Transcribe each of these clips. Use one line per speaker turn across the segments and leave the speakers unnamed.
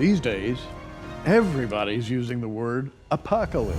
These days, everybody's using the word apocalypse.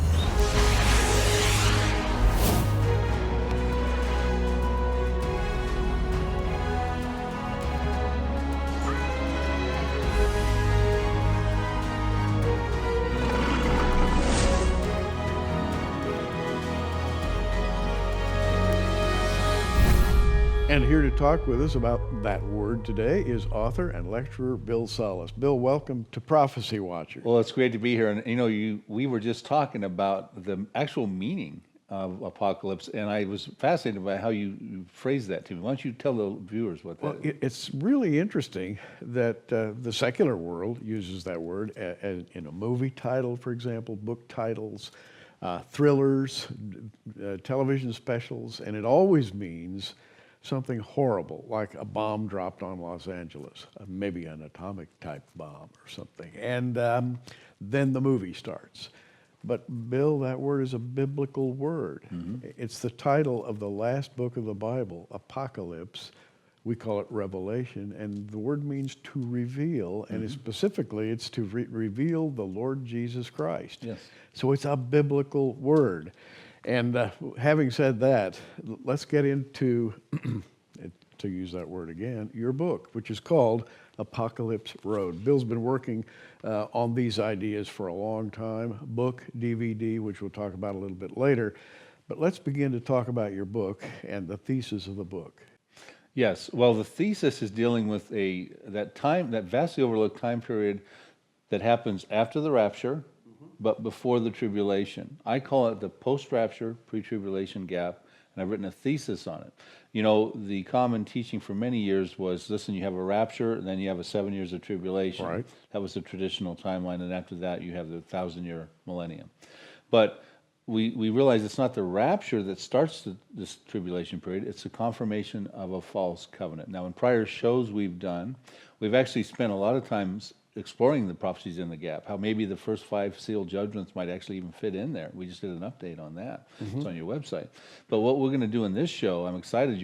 And here to talk with us about that word today is author and lecturer Bill Salus. Bill, welcome to Prophecy Watcher.
Well, it's great to be here. And we were just talking about the actual meaning of apocalypse, and I was fascinated by how you phrased that to me. Why don't you tell the viewers what that is?
It's really interesting that the secular world uses that word in a movie title, for example, book titles, thrillers, television specials, and it always means something horrible, like a bomb dropped on Los Angeles, maybe an atomic type bomb or something. And then the movie starts. But Bill, that word is a biblical word. Mm-hmm. It's the title of the last book of the Bible, Apocalypse. We call it Revelation, and the word means to reveal, and specifically it's to reveal the Lord Jesus Christ.
Yes.
So it's a biblical word. And having said that, let's get into, to use that word again, your book, which is called Apocalypse Road. Bill's been working on these ideas for a long time, book, DVD, which we'll talk about a little bit later. But let's begin to talk about your book and the thesis of the book.
Yes. Well, the thesis is dealing with that vastly overlooked time period that happens after the rapture, but before the tribulation. I call it the post-rapture, pre-tribulation gap, and I've written a thesis on it. You know, the common teaching for many years was, listen, you have a rapture, and then you have a 7 years of tribulation.
Right.
That was the traditional timeline, and after that you have the 1,000-year millennium. But we realize it's not the rapture that starts this tribulation period, it's the confirmation of a false covenant. Now, in prior shows we've done, we've actually spent a lot of times exploring the prophecies in the gap, how maybe the first 5 sealed judgments might actually even fit in there. We just did an update on that. It's on your website. But what we're going to do in this show, I'm excited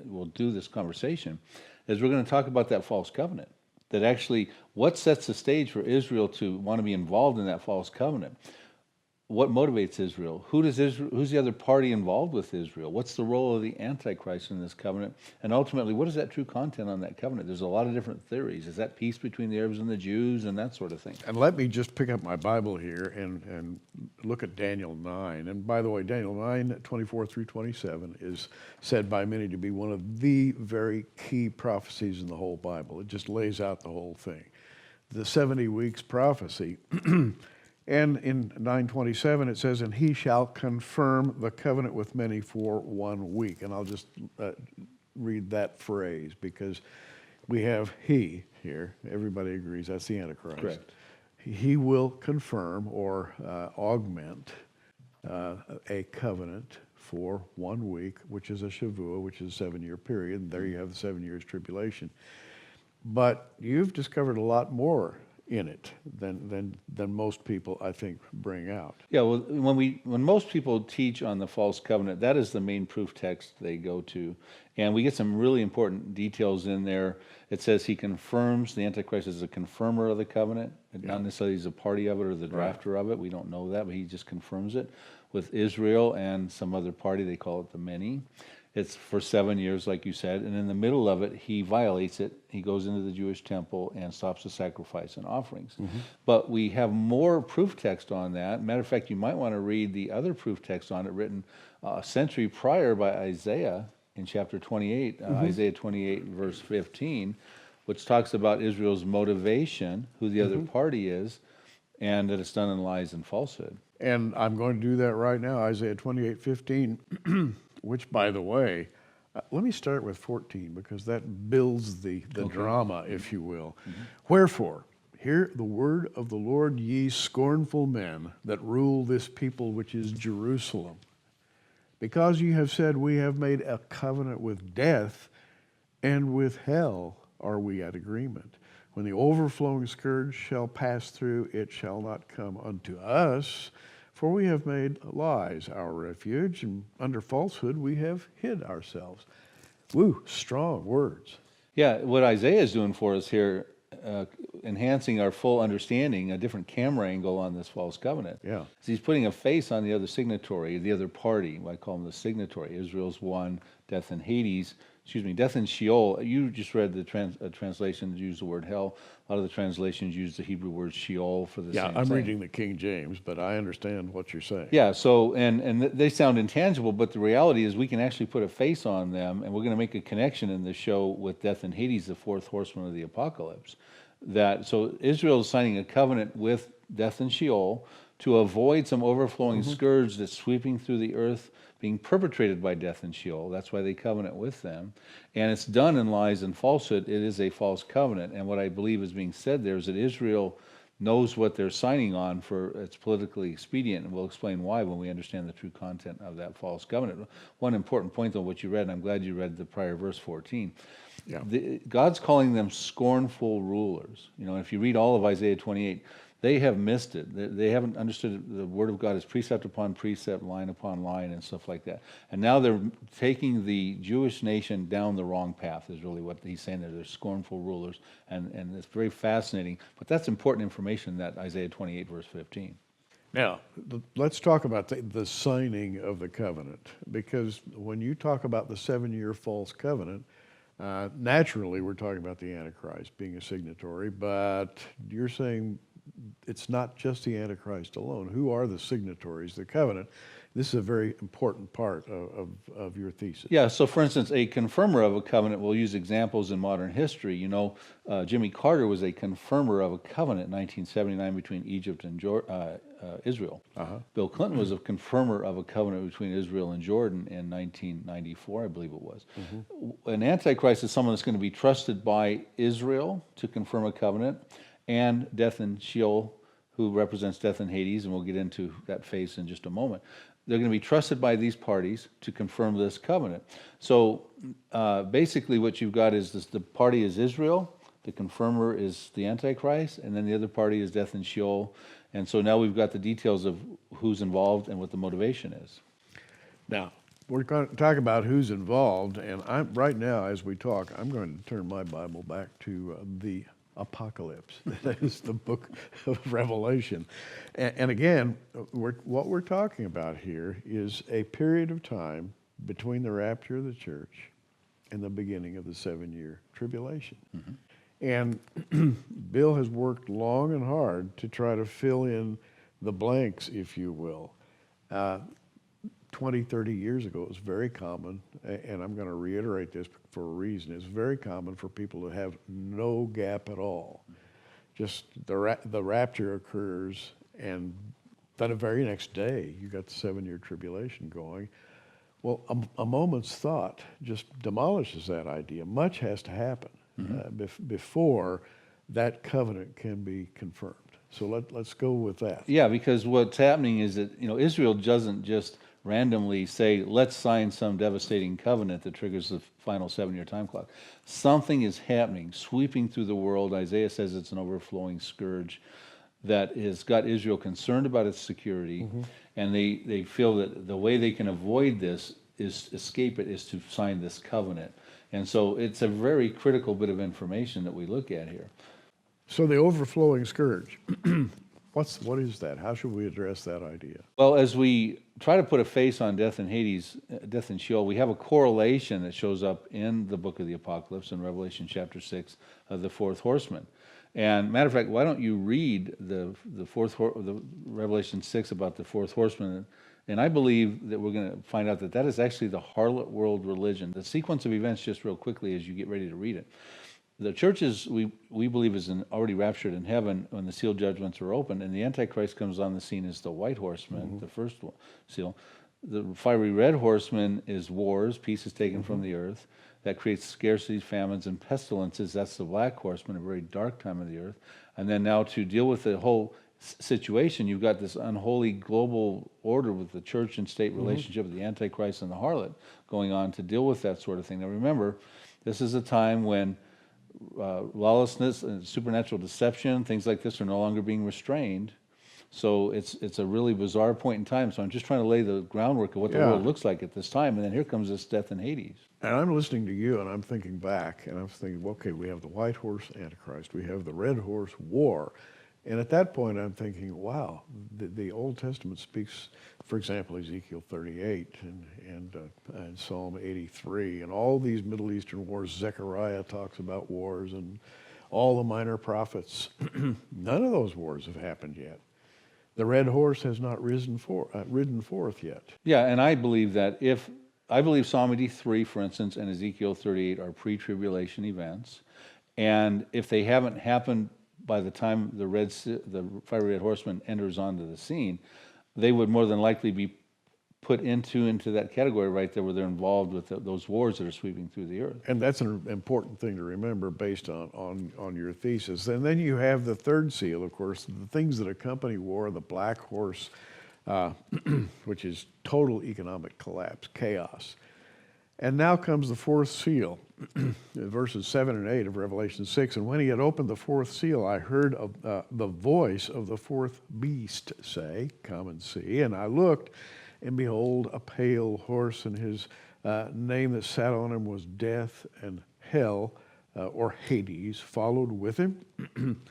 we'll do this conversation, is we're going to talk about that false covenant. That actually, what sets the stage for Israel to want to be involved in that false covenant? What motivates Israel? Who's the other party involved with Israel? What's the role of the antichrist in this covenant? And ultimately, what is that true content on that covenant? There's a lot of different theories. Is that peace between the Arabs and the Jews and that sort of thing?
And let me just pick up my Bible here and look at Daniel 9. And by the way, Daniel 9, 24 through 27 is said by many to be one of the very key prophecies in the whole Bible. It just lays out the whole thing. The 70 weeks prophecy. And in 9:27 it says, and he shall confirm the covenant with many for 1 week. And I'll just read that phrase because we have he here. Everybody agrees that's the Antichrist.
Correct.
He will confirm or augment a covenant for 1 week, which is a Shavuot, which is a 7-year period. And there you have the 7 years tribulation. But you've discovered a lot more in it than most people, I think, bring out.
Yeah, well, when most people teach on the false covenant, that is the main proof text they go to, and we get some really important details in there. It says he confirms, the Antichrist is a confirmer of the covenant, not necessarily he's a party of it or the drafter of it. We don't know that, but he just confirms it with Israel and some other party. They call it the many. It's for 7 years, like you said, and in the middle of it, he violates it. He goes into the Jewish temple and stops the sacrifice and offerings. But we have more proof text on that. Matter of fact, you might want to read the other proof text on it written a century prior by Isaiah in chapter 28, Isaiah 28, verse 15, which talks about Israel's motivation, who the other party is, and that it's done in lies and falsehood.
And I'm going to do that right now, Isaiah 28:15. Which, by the way, let me start with 14 because that builds the drama, if you will. Wherefore, hear the word of the Lord, ye scornful men that rule this people which is Jerusalem. Because ye have said, we have made a covenant with death, and with hell are we at agreement. When the overflowing scourge shall pass through, it shall not come unto us. For we have made lies our refuge, and under falsehood we have hid ourselves. Woo, strong words.
Yeah, what Isaiah is doing for us here enhancing our full understanding, a different camera angle on this false covenant.
Yeah.
He's putting a face on the other signatory, the other party. I call him the signatory. Israel's one, death and Hades. Death and Sheol. You just read the translation that used the word hell. A lot of the translations use the Hebrew word Sheol for the same
I'm
thing.
reading the King James, but I understand what you're saying.
Yeah, so, and they sound intangible, but the reality is we can actually put a face on them, and we're going to make a connection in the show with death and Hades, the fourth horseman of the apocalypse. So Israel is signing a covenant with death and Sheol to avoid some overflowing scourge that's sweeping through the earth, being perpetrated by death and Sheol. That's why they covenant with them. And it's done in lies and falsehood. It is a false covenant. And what I believe is being said there is that Israel knows what they're signing on for it's politically expedient, and we'll explain why when we understand the true content of that false covenant. One important point, though, what you read, and I'm glad you read the prior verse 14.
Yeah.
God's calling them scornful rulers. If you read all of Isaiah 28, they have missed it. They haven't understood the Word of God as precept upon precept, line upon line, and stuff like that. And now they're taking the Jewish nation down the wrong path, is really what he's saying there. They're scornful rulers, and it's very fascinating. But that's important information, that Isaiah 28, verse 15.
Now, let's talk about the signing of the covenant, because when you talk about the 7-year false covenant, naturally we're talking about the Antichrist being a signatory, but you're saying it's not just the Antichrist alone. Who are the signatories, the covenant? This is a very important part of your thesis.
Yeah, so for instance, a confirmer of a covenant, we'll use examples in modern history. Jimmy Carter was a confirmer of a covenant in 1979 between Egypt and Israel. Bill Clinton was a confirmer of a covenant between Israel and Jordan in 1994, I believe it was. An antichrist is someone that's going to be trusted by Israel to confirm a covenant, and death and Sheol, who represents death and Hades, and we'll get into that face in just a moment. They're going to be trusted by these parties to confirm this covenant. So basically what you've got is the party is Israel, the confirmer is the Antichrist, and then the other party is death and Sheol. And so now we've got the details of who's involved and what the motivation is.
Now, we're going to talk about who's involved, and right now, as we talk, I'm going to turn my Bible back to the Apocalypse. That is the book of Revelation. And again, what we're talking about here is a period of time between the rapture of the church and the beginning of the 7-year tribulation. And Bill has worked long and hard to try to fill in the blanks, if you will. 20, 30 years ago, it was very common, and I'm going to reiterate this for a reason, it's very common for people to have no gap at all. Just the rapture occurs, and then the very next day, you got the 7-year tribulation going. Well, a moment's thought just demolishes that idea. Much has to happen before that covenant can be confirmed. So let's go with that.
Yeah, because what's happening is that Israel doesn't just randomly say, let's sign some devastating covenant that triggers the final 7-year time clock. Something is happening, sweeping through the world. Isaiah says it's an overflowing scourge that has got Israel concerned about its security, and they feel that the way they can avoid this escape it is to sign this covenant. And so it's a very critical bit of information that we look at here.
So the overflowing scourge, what is that? How should we address that idea?
Well, as we try to put a face on death and Hades, death and Sheol, we have a correlation that shows up in the book of the Apocalypse in Revelation chapter 6 of the fourth horseman. And matter of fact, why don't you read the Revelation 6 about the fourth horseman? And I believe that we're going to find out that is actually the harlot world religion. The sequence of events, just real quickly as you get ready to read it. The churches, we believe, is already raptured in heaven when the seal judgments are opened, and the Antichrist comes on the scene as the white horseman, the first seal. The fiery red horseman is wars, peace is taken from the earth. That creates scarcities, famines, and pestilences. That's the black horseman, a very dark time of the earth. And then now to deal with the whole situation, you've got this unholy global order with the church and state relationship of the Antichrist and the harlot going on to deal with that sort of thing. Now remember, this is a time when lawlessness and supernatural deception, things like this, are no longer being restrained. So it's a really bizarre point in time. So I'm just trying to lay the groundwork of what the
Yeah.
world looks like at this time. And then here comes this death in Hades.
And I'm listening to you, and I'm thinking back, and I'm thinking, okay, we have the white horse Antichrist, we have the red horse war. And at that point, I'm thinking, wow, the Old Testament speaks, for example, Ezekiel 38 and Psalm 83, and all these Middle Eastern wars. Zechariah talks about wars, and all the minor prophets. None of those wars have happened yet. The red horse has not ridden forth yet.
Yeah, and I believe that I believe Psalm 83, for instance, and Ezekiel 38 are pre-tribulation events, and if they haven't happened by the time the fiery red horseman enters onto the scene, they would more than likely be put into that category right there, where they're involved with those wars that are sweeping through the earth.
And that's an important thing to remember based on your thesis. And then you have the third seal, of course, the things that accompany war, the black horse, which is total economic collapse, chaos. And now comes the fourth seal, verses 7 and 8 of Revelation 6. And when he had opened the fourth seal, I heard the voice of the fourth beast say, "Come and see." And I looked, and behold, a pale horse, and his name that sat on him was Death, and hell, or Hades, followed with him.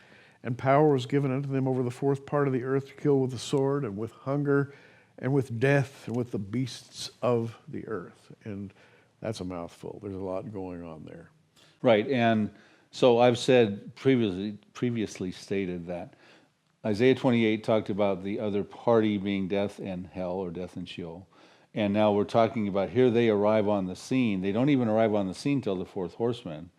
And power was given unto them over the fourth part of the earth to kill with the sword, and with hunger, and with death, and with the beasts of the earth. And that's a mouthful. There's a lot going on there.
Right, and so I've said previously stated that Isaiah 28 talked about the other party being death and hell, or death and Sheol. And now we're talking about here they arrive on the scene. They don't even arrive on the scene till the fourth horseman.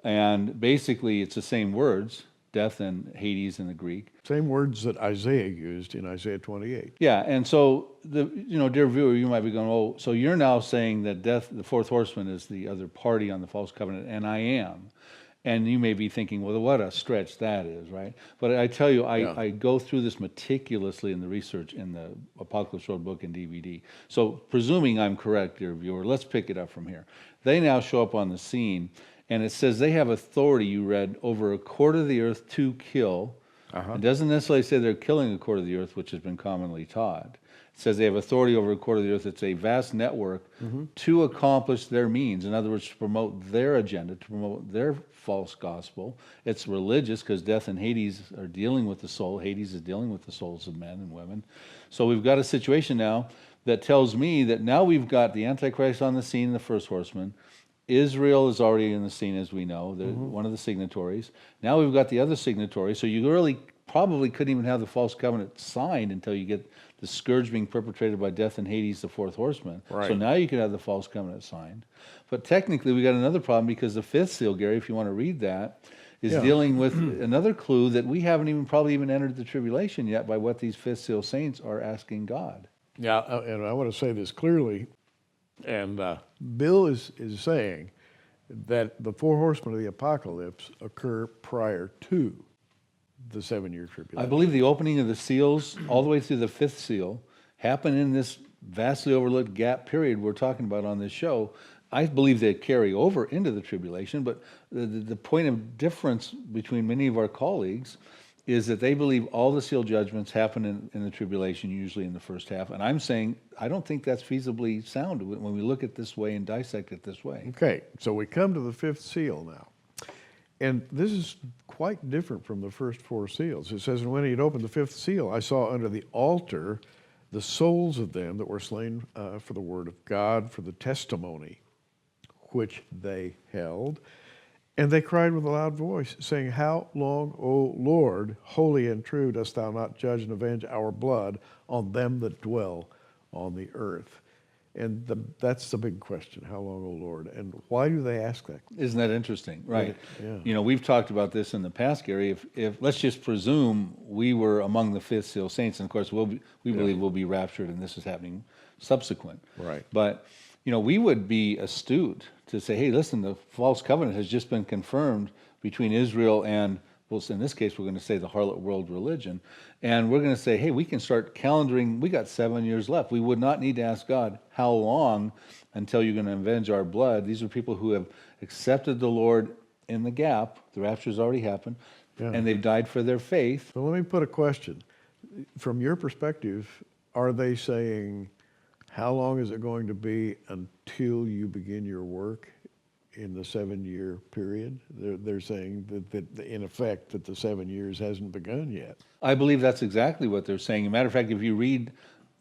And basically it's the same words, death and Hades in the Greek.
Same words that Isaiah used in Isaiah 28.
Yeah, and so dear viewer, you might be going, oh, so you're now saying that death, the fourth horseman, is the other party on the false covenant, and I am. And you may be thinking, well, what a stretch that is, right? But I tell you, I go through this meticulously in the research in the Apocalypse Road book and DVD. So presuming I'm correct, dear viewer, let's pick it up from here. They now show up on the scene, and it says they have authority, you read, over a quarter of the earth to kill. It doesn't necessarily say they're killing a quarter of the earth, which has been commonly taught. It says they have authority over a quarter of the earth. It's a vast network to accomplish their means. In other words, to promote their agenda, to promote their false gospel. It's religious, because death and Hades are dealing with the soul. Hades is dealing with the souls of men and women. So we've got a situation now that tells me that now we've got the Antichrist on the scene, the first horseman. Israel is already in the scene, as we know. They're one of the signatories. Now we've got the other signatory. So you really probably couldn't even have the false covenant signed until you get the scourge being perpetrated by death and Hades, the fourth horseman.
Right.
So now you can have the false covenant signed. But technically we got another problem, because the fifth seal, Gary, if you want to read that, is dealing with another clue that we haven't even probably even entered the tribulation yet by what these fifth seal saints are asking God.
Yeah, and I want to say this clearly. And Bill is saying that the four horsemen of the apocalypse occur prior to the 7-year tribulation.
I believe the opening of the seals all the way through the fifth seal happen in this vastly overlooked gap period we're talking about on this show. I believe they carry over into the tribulation, but the point of difference between many of our colleagues is that they believe all the seal judgments happen in the tribulation, usually in the first half. And I'm saying I don't think that's feasibly sound when we look at this way and dissect it this way.
Okay, so we come to the fifth seal now. And this is quite different from the first four seals. It says, and when he had opened the fifth seal, I saw under the altar the souls of them that were slain for the word of God, for the testimony which they held. And they cried with a loud voice, saying, How long, O Lord, holy and true, dost thou not judge and avenge our blood on them that dwell on the earth? And that's the big question, how long, O Lord? And why do they ask that?
Isn't that interesting? Right.
Yeah.
We've talked about this in the past, Gary. If let's just presume we were among the fifth seal saints, and of course we believe we'll be raptured, and this is happening subsequent.
Right.
But we would be astute to say, hey, listen, the false covenant has just been confirmed between Israel and, well, in this case, we're going to say the harlot world religion. And we're going to say, hey, we can start calendaring. We got 7 years left. We would not need to ask God, how long until you're going to avenge our blood? These are people who have accepted the Lord in the gap. The rapture's already happened. Yeah. And they've died for their faith.
So let me put a question. from your perspective, are they saying, how long is it going to be until you begin your work in the 7-year period? They're saying that in effect that the 7 years hasn't begun yet.
I believe that's exactly what they're saying. As a matter of fact, if you read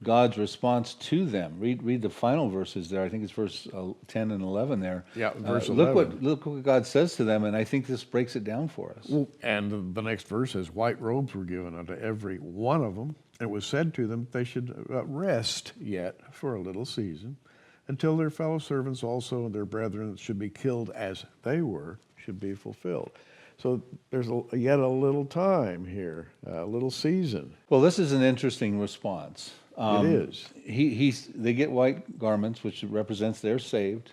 God's response to them, read the final verses there. I think it's verse 10 and 11 there.
Yeah, verse
Look
11.
what God says to them, and I think this breaks it down for us.
Well, and the next verse says, white robes were given unto every one of them. And it was said to them they should rest yet for a little season, until their fellow servants also and their brethren that should be killed as they were should be fulfilled. So there's yet a little time here, a little season.
Well, this is an interesting response.
It is.
They get white garments, which represents they're saved.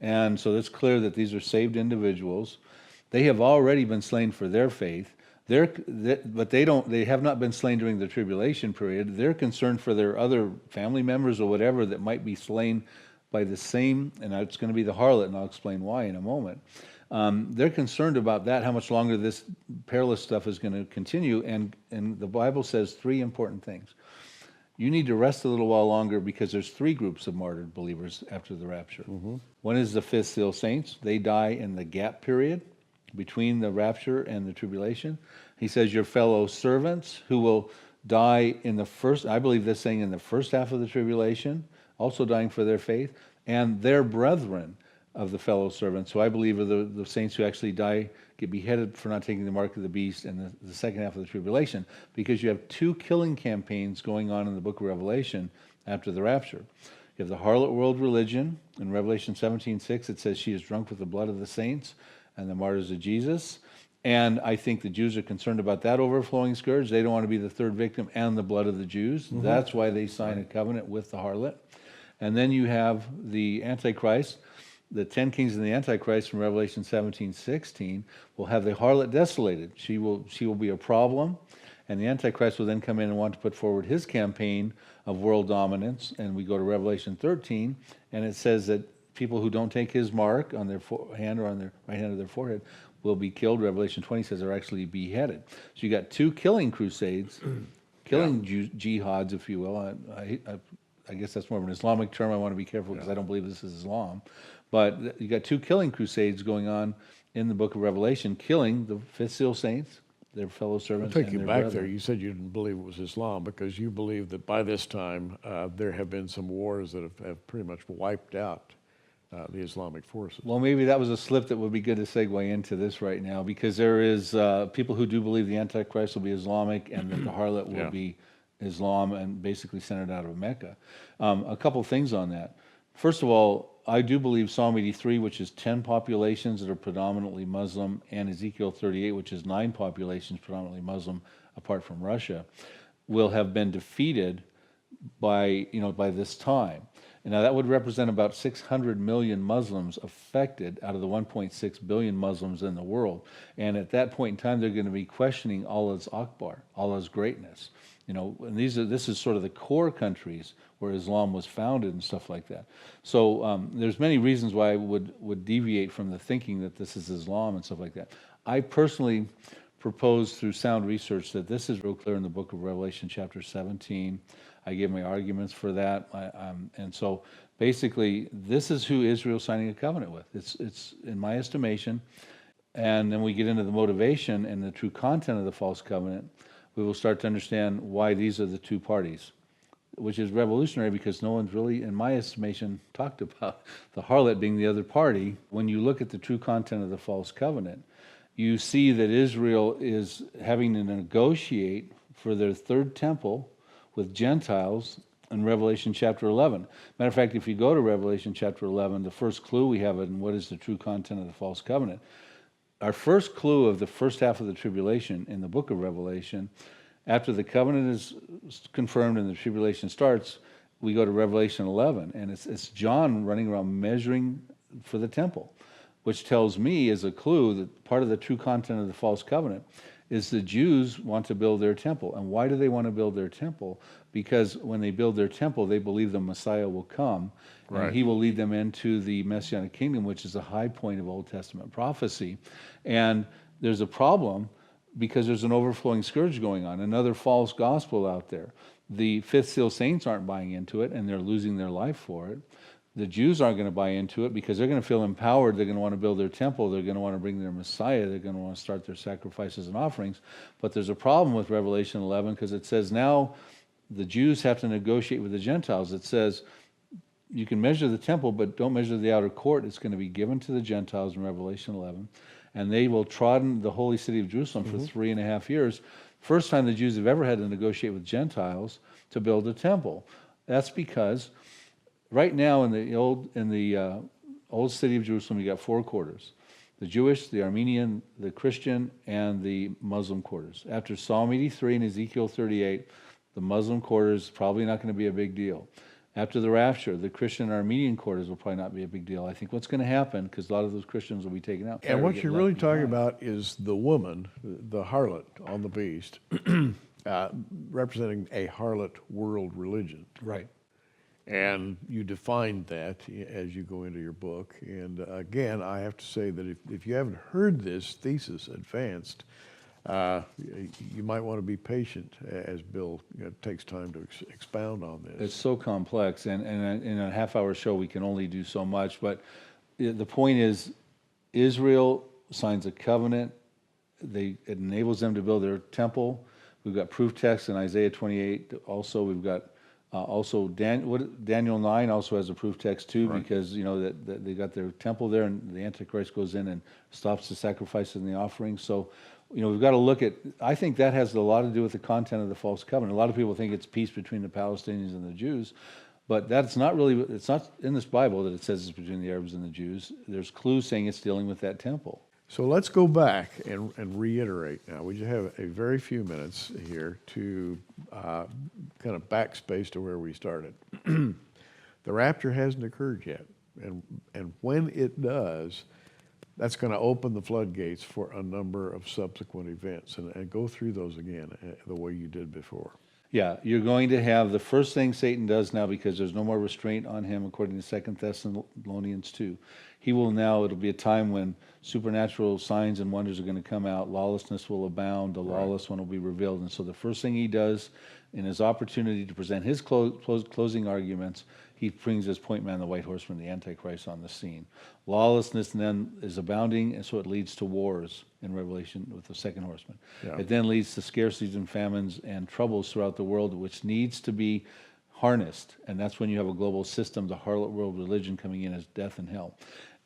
And so it's clear that these are saved individuals. They have already been slain for their faith. But they have not been slain during the tribulation period. They're concerned for their other family members or whatever that might be slain by the same, and it's going to be the harlot, and I'll explain why in a moment. They're concerned about that, how much longer this perilous stuff is going to continue, and the Bible says 3 important things. You need to rest a little while longer because there's 3 groups of martyred believers after the rapture. Mm-hmm. One is the fifth seal saints. They die in the gap period between the rapture and the tribulation. He says your fellow servants who will die in the first, I believe this saying in the first half of the tribulation, also dying for their faith, and their brethren of the fellow servants, who I believe are the saints who actually die, get beheaded for not taking the mark of the beast in the second half of the tribulation, because you have 2 killing campaigns going on in the book of Revelation after the rapture. You have the harlot world religion. In Revelation 17:6, it says she is drunk with the blood of the saints and the martyrs of Jesus. And I think the Jews are concerned about that overflowing scourge. They don't want to be the third victim and the blood of the Jews. Mm-hmm. That's why they sign a covenant with the harlot. And then you have the Antichrist. The 10 kings of the Antichrist from Revelation 17:16 will have the harlot desolated. She will be a problem. And the Antichrist will then come in and want to put forward his campaign of world dominance. And we go to Revelation 13, and it says that people who don't take his mark on their hand or on their right hand or their forehead will be killed. Revelation 20 says they're actually beheaded. So you got 2 killing crusades, killing jihads, if you will. I guess that's more of an Islamic term. I want to be careful because I don't believe this is Islam. But you got 2 killing crusades going on in the book of Revelation, killing the fifth seal saints, their fellow servants.
I'll take you back
brethren.
there. You said you didn't believe it was Islam because you believe that by this time there have been some wars that have pretty much wiped out the Islamic forces.
Well, maybe that was a slip that would be good to segue into this right now, because there is people who do believe the Antichrist will be Islamic and that the harlot will be Islam and basically centered out of Mecca. A couple things on that. First of all, I do believe Psalm 83, which is 10 populations that are predominantly Muslim, and Ezekiel 38, which is 9 populations predominantly Muslim, apart from Russia, will have been defeated by this time. And now that would represent about 600 million Muslims affected out of the 1.6 billion Muslims in the world. And at that point in time, they're going to be questioning Allah's Akbar, Allah's greatness. And this is sort of the core countries where Islam was founded and stuff like that. So there's many reasons why I would deviate from the thinking that this is Islam and stuff like that. I personally propose through sound research that this is real clear in the book of Revelation chapter 17. I give my arguments for that. And so basically, this is who Israel's signing a covenant with. It's in my estimation. And then we get into the motivation and the true content of the false covenant. We will start to understand why these are the 2 parties, which is revolutionary because no one's really, in my estimation, talked about the harlot being the other party. When you look at the true content of the false covenant, you see that Israel is having to negotiate for their 3rd temple with Gentiles in Revelation chapter 11. Matter of fact, if you go to Revelation chapter 11, the first clue we have in what is the true content of the false covenant, our first clue of the first half of the tribulation in the book of Revelation, after the covenant is confirmed and the tribulation starts, we go to Revelation 11, and it's John running around measuring for the temple, which tells me as a clue that part of the true content of the false covenant is the Jews want to build their temple. And why do they want to build their temple? Because when they build their temple, they believe the Messiah will come, and he will lead them into the Messianic kingdom, which is a high point of Old Testament prophecy. And there's a problem because there's an overflowing scourge going on, another false gospel out there. The fifth seal saints aren't buying into it, and they're losing their life for it. The Jews aren't going to buy into it because they're going to feel empowered. They're going to want to build their temple. They're going to want to bring their Messiah. They're going to want to start their sacrifices and offerings. But there's a problem with Revelation 11 because it says now the Jews have to negotiate with the Gentiles. It says you can measure the temple, but don't measure the outer court. It's going to be given to the Gentiles in Revelation 11. And they will trodden the holy city of Jerusalem for 3.5 years. First time the Jews have ever had to negotiate with Gentiles to build a temple. That's because right now in the old city of Jerusalem, you got 4 quarters: the Jewish, the Armenian, the Christian, and the Muslim quarters. After Psalm 83 and Ezekiel 38, the Muslim quarter is probably not going to be a big deal. After the rapture, the Christian and Armenian quarters will probably not be a big deal. I think what's going to happen, because a lot of those Christians will be taken out.
And what you're really talking about is the woman, the harlot on the beast, representing a harlot world religion.
Right.
And you defined that as you go into your book. And again, I have to say that if you haven't heard this thesis advanced, you might want to be patient as Bill takes time to expound on this.
It's so complex, and in a half-hour show we can only do so much. But the point is, Israel signs a covenant. It enables them to build their temple. We've got proof texts in Isaiah 28. Also, we've got Daniel 9 also has a proof text too, right? Because that they got their temple there, and the antichrist goes in and stops the sacrifices and the offerings. So we've got to look at, I think that has a lot to do with the content of the false covenant. A lot of people think it's peace between the Palestinians and the Jews, but that's not really, it's not in this Bible that it says it's between the Arabs and the Jews. There's clues saying it's dealing with that temple.
So let's go back and reiterate now. We just have a very few minutes here to kind of backspace to where we started. The rapture hasn't occurred yet, and when it does, that's going to open the floodgates for a number of subsequent events, and go through those again the way you did before.
Yeah, you're going to have the first thing Satan does now, because there's no more restraint on him, according to 2 Thessalonians 2. It'll be a time when supernatural signs and wonders are going to come out. Lawlessness will abound. The lawless one will be revealed. And so the first thing he does in his opportunity to present his closing arguments, he brings his point man, the white horseman, the antichrist, on the scene. Lawlessness then is abounding, and so it leads to wars in Revelation with the second horseman. Yeah. It then leads to scarcities and famines and troubles throughout the world, which needs to be harnessed. And that's when you have a global system, the harlot world religion, coming in as death and hell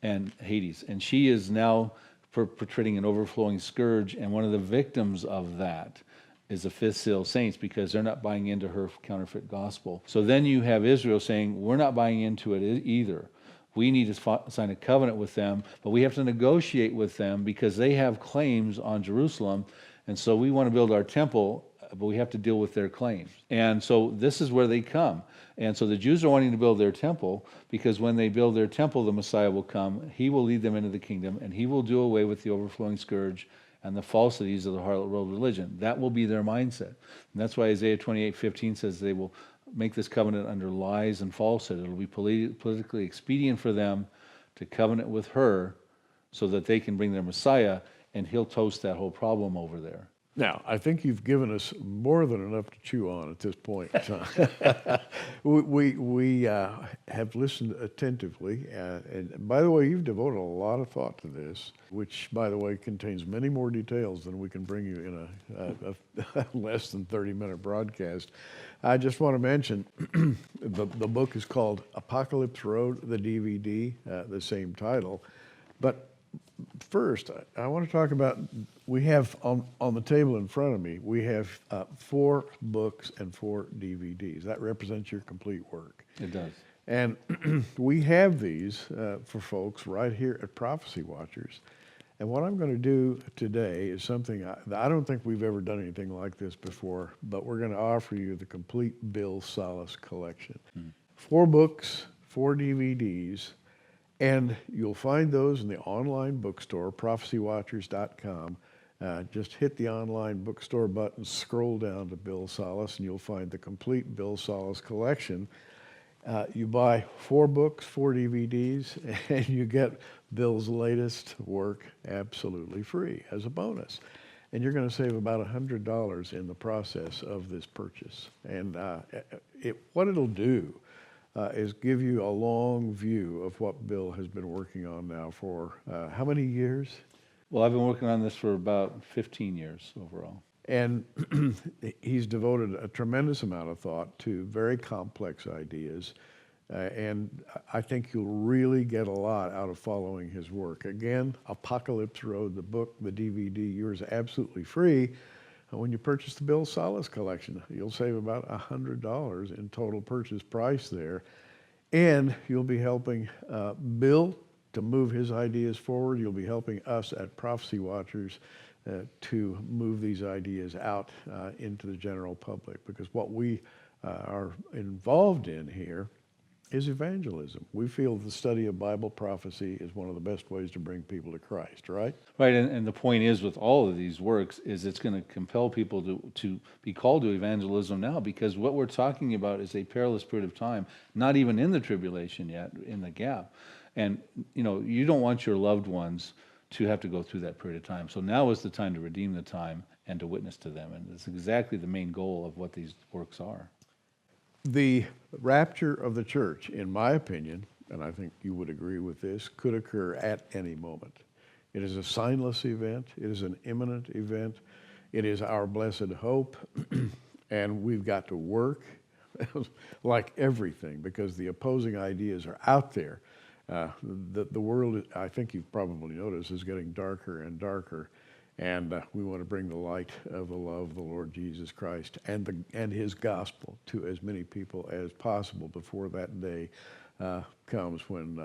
and Hades. And she is now portraying an overflowing scourge, and one of the victims of that is the fifth seal saints, because they're not buying into her counterfeit gospel. So then you have Israel saying, we're not buying into it either. We need to sign a covenant with them, but we have to negotiate with them because they have claims on Jerusalem, and so we want to build our temple, but we have to deal with their claims. And so this is where they come. And so the Jews are wanting to build their temple, because when they build their temple, the Messiah will come. He will lead them into the kingdom, and he will do away with the overflowing scourge and the falsities of the harlot world religion. That will be their mindset. And that's why Isaiah 28:15 says they will make this covenant under lies and falsehood. It'll be politically expedient for them to covenant with her so that they can bring their Messiah, and he'll toast that whole problem over there.
Now, I think you've given us more than enough to chew on at this point. We have listened attentively. And by the way, you've devoted a lot of thought to this, which, by the way, contains many more details than we can bring you in a less than 30-minute broadcast. I just want to mention the book is called Apocalypse Road, the DVD, the same title. But first, I want to talk about, we have on the table in front of me, we have 4 books and 4 DVDs. That represents your complete work.
It does.
And we have these for folks right here at Prophecy Watchers. And what I'm going to do today is something I don't think we've ever done anything like this before, but we're going to offer you the complete Bill Salus collection. 4 books, 4 DVDs, and you'll find those in the online bookstore, prophecywatchers.com. Just hit the online bookstore button, scroll down to Bill Salus, and you'll find the complete Bill Salus collection. You buy 4 books, 4 DVDs, and you get Bill's latest work absolutely free as a bonus. and you're going to save about $100 in the process of this purchase. And what it'll do is give you a long view of what Bill has been working on now for how many years?
Well, I've been working on this for about 15 years overall.
And he's devoted a tremendous amount of thought to very complex ideas. And I think you'll really get a lot out of following his work. Again, Apocalypse Road, the book, the DVD, yours absolutely free. When you purchase the Bill Salus collection, you'll save about $100 in total purchase price there. And you'll be helping Bill to move his ideas forward. You'll be helping us at Prophecy Watchers to move these ideas out into the general public, because what we are involved in here is evangelism. We feel the study of Bible prophecy is one of the best ways to bring people to Christ, right?
Right, and the point is with all of these works is it's going to compel people to be called to evangelism now, because what we're talking about is a perilous period of time, not even in the tribulation yet, in the gap. And, you don't want your loved ones to have to go through that period of time. So now is the time to redeem the time and to witness to them. And it's exactly the main goal of what these works are.
The rapture of the church, in my opinion, and I think you would agree with this, could occur at any moment. It is a signless event. It is an imminent event. It is our blessed hope. And we've got to work like everything, because the opposing ideas are out there. The world, I think you've probably noticed, is getting darker and darker. And we want to bring the light of the love of the Lord Jesus Christ and his gospel to as many people as possible before that day comes when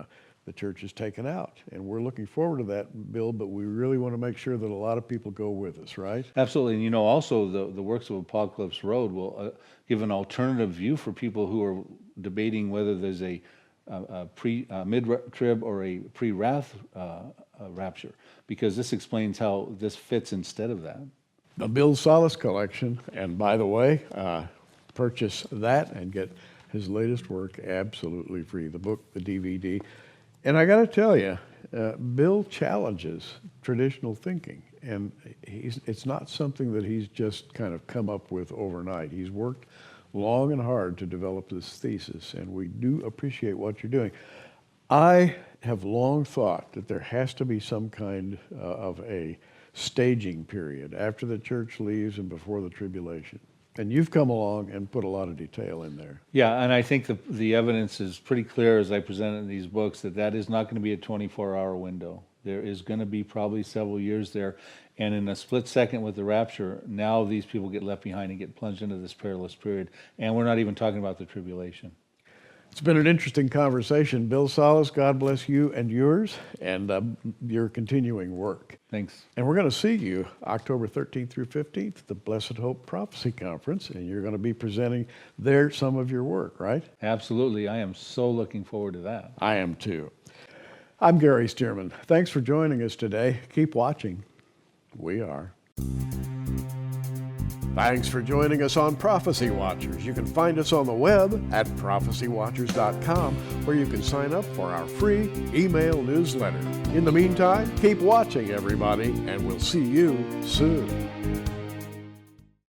the church is taken out. And we're looking forward to that, Bill, but we really want to make sure that a lot of people go with us, right?
Absolutely. And also the works of Apocalypse Road will give an alternative view for people who are debating whether there's a mid-trib or a pre-wrath rapture, because this explains how this fits instead of that.
The Bill Salus collection, and by the way, purchase that and get his latest work absolutely free, the book, the DVD. And I got to tell you, Bill challenges traditional thinking, and it's not something that he's just kind of come up with overnight. He's worked long and hard to develop this thesis, and we do appreciate what you're doing. I have long thought that there has to be some kind of a staging period after the church leaves and before the tribulation. And you've come along and put a lot of detail in there.
Yeah, and I think the evidence is pretty clear as I present it in these books that is not going to be a 24-hour window. There is going to be probably several years there. And in a split second with the rapture, now these people get left behind and get plunged into this perilous period. And we're not even talking about the tribulation.
It's been an interesting conversation. Bill Salus, God bless you and yours and your continuing work.
Thanks.
And we're going to see you October 13th through 15th at the Blessed Hope Prophecy Conference, and you're going to be presenting there some of your work, right?
Absolutely. I am so looking forward to that.
I am too. I'm Gary Stearman. Thanks for joining us today. Keep watching. We are. Thanks for joining us on Prophecy Watchers. You can find us on the web at prophecywatchers.com, where you can sign up for our free email newsletter. In the meantime, keep watching, everybody, and we'll see you soon.